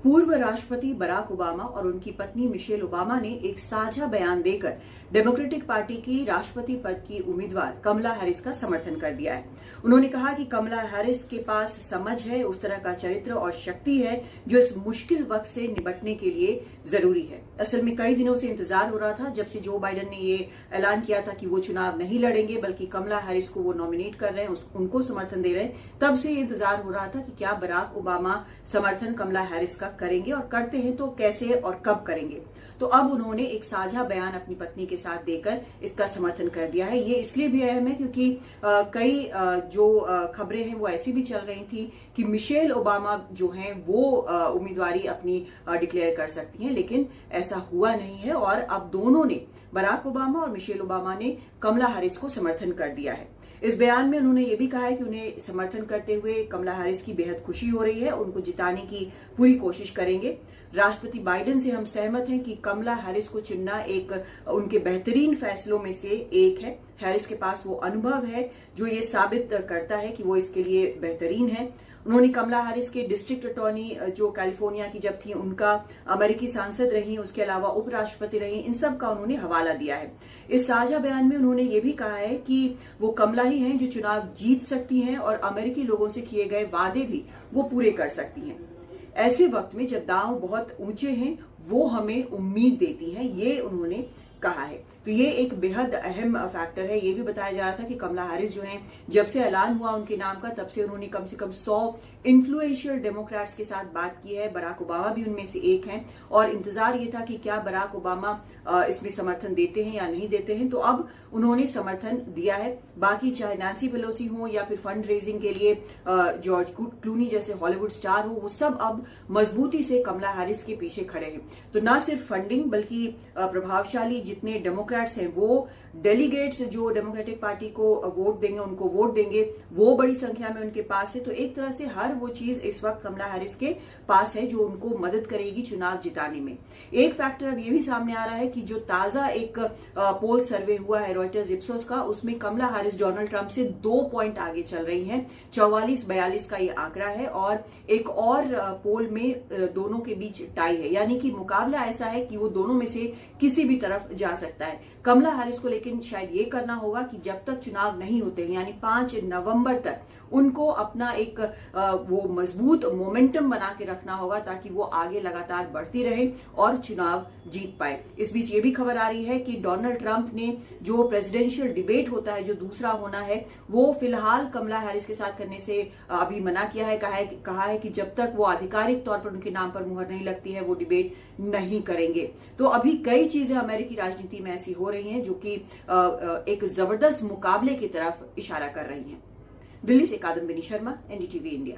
पूर्व राष्ट्रपति Barack Obama और उनकी पत्नी मिशेल ओबामा ने एक साझा बयान देकर डेमोक्रेटिक पार्टी की राष्ट्रपति पद की उम्मीदवार कमला हैरिस का समर्थन कर दिया है। उन्होंने कहा कि कमला हैरिस के पास समझ है, उस तरह का चरित्र और शक्ति है जो इस मुश्किल वक्त से निपटने के लिए जरूरी है। असल में कई दिनों से इंतजार हो रहा था, जब से जो बाइडेन ने ये ऐलान किया था कि वो चुनाव नहीं लड़ेंगे बल्कि कमला हैरिस को वो नॉमिनेट कर रहे हैं, उनको समर्थन दे रहे हैं, तब से ये इंतजार हो रहा था कि क्या बराक ओबामा समर्थन कमला हैरिस का करेंगे और करते हैं तो कैसे और कब करेंगे। तो अब उन्होंने एक साझा बयान अपनी पत्नी के साथ देकर इसका समर्थन कर दिया है। ये इसलिए भी अहम है क्योंकि कई जो खबरें हैं वो ऐसी भी चल रही थी कि मिशेल ओबामा जो हैं वो उम्मीदवारी अपनी डिक्लेयर कर सकती हैं, लेकिन ऐसा हुआ नहीं है और अब दोनों ने, बराक ओबामा और मिशेल ओबामा ने कमला हैरिस को समर्थन कर दिया है। इस बयान में उन्होंने ये भी कहा है कि उन्हें समर्थन करते हुए कमला हैरिस की बेहद खुशी हो रही है, उनको जिताने की पूरी कोशिश करेंगे। राष्ट्रपति बाइडेन से हम सहमत हैं कि कमला हैरिस को चुनना एक उनके बेहतरीन फैसलों में से एक है। हैरिस के पास वो अनुभव है जो ये साबित करता है कि वो इसके लिए बेहतरीन है। उन्होंने कमला हैरिस के डिस्ट्रिक्ट अटॉर्नी जो कैलिफोर्निया की जब थी, उनका अमेरिकी सांसद रही, उसके अलावा उपराष्ट्रपति रही, इन सब का उन्होंने हवाला दिया है। इस साझा बयान में उन्होंने ये भी कहा है कि वो कमला ही हैं जो चुनाव जीत सकती हैं और अमेरिकी लोगों से किए गए वादे भी वो पूरे कर सकती हैं। ऐसे वक्त में जब दांव बहुत ऊंचे हैं वो हमें उम्मीद देती है, ये उन्होंने कहा है। तो ये एक बेहद अहम फैक्टर है। ये भी बताया जा रहा था कि कमला हैरिस जो हैं, जब से ऐलान हुआ उनके नाम का तब से उन्होंने कम से कम 100 इन्फ्लुएंशियल डेमोक्रेट्स के साथ बात की है। बराक ओबामा भी उनमें से एक हैं और इंतजार ये था कि क्या बराक ओबामा इसमें समर्थन देते हैं या नहीं देते हैं। तो अब उन्होंने समर्थन दिया है। बाकी चाहे नैन्सी पेलोसी हो या फिर फंड रेजिंग के लिए जॉर्ज क्लूनी जैसे हॉलीवुड स्टार हो, वो सब अब मजबूती से कमला हैरिस के पीछे खड़े हैं। तो न सिर्फ फंडिंग बल्कि प्रभावशाली जितने डेमोक्रेट्स हैं वो डेलीगेट्स जो डेमोक्रेटिक पार्टी को वोट देंगे, उनको वोट देंगे, वो बड़ी संख्या में उनके पास है। तो एक तरह से हर वो चीज इस वक्त कमला हैरिस के पास है जो उनको मदद करेगी चुनाव जिताने में। एक फैक्टर अब ये भी सामने आ रहा है कि जो ताजा एक पोल सर्वे हुआ है रॉयटर्स इप्सोस का, उसमें कमला हैरिस डोनाल्ड ट्रंप से 2 पॉइंट आगे चल रही हैं। 44-42 का ये आंकड़ा है और एक और पोल में दोनों के बीच टाई है, यानी कि मुकाबला ऐसा है कि वो दोनों में से किसी भी तरफ जा सकता है। कमला हैरिस को लेकिन शायद ये करना होगा कि जब तक चुनाव नहीं होते हैं, यानी 5 नवंबर तक उनको अपना एक वो मजबूत मोमेंटम बना के रखना होगा ताकि वो आगे लगातार बढ़ती रहे और चुनाव जीत पाए। इस बीच ये भी खबर आ रही है कि डोनाल्ड ट्रंप ने जो प्रेसिडेंशियल डिबेट होता है, जो दूसरा होना है, वो फिलहाल कमला हैरिस के साथ करने से अभी मना किया है। कहा है कि जब तक वो आधिकारिक तौर पर उनके नाम पर मुहर नहीं लगती है वो डिबेट नहीं करेंगे। तो अभी कई चीजें अमेरिकी राजनीति में ऐसी हो रही हैं जो कि एक जबरदस्त मुकाबले की तरफ इशारा कर रही हैं। दिल्ली से कादम्बिनी शर्मा, एनडीटीवी इंडिया।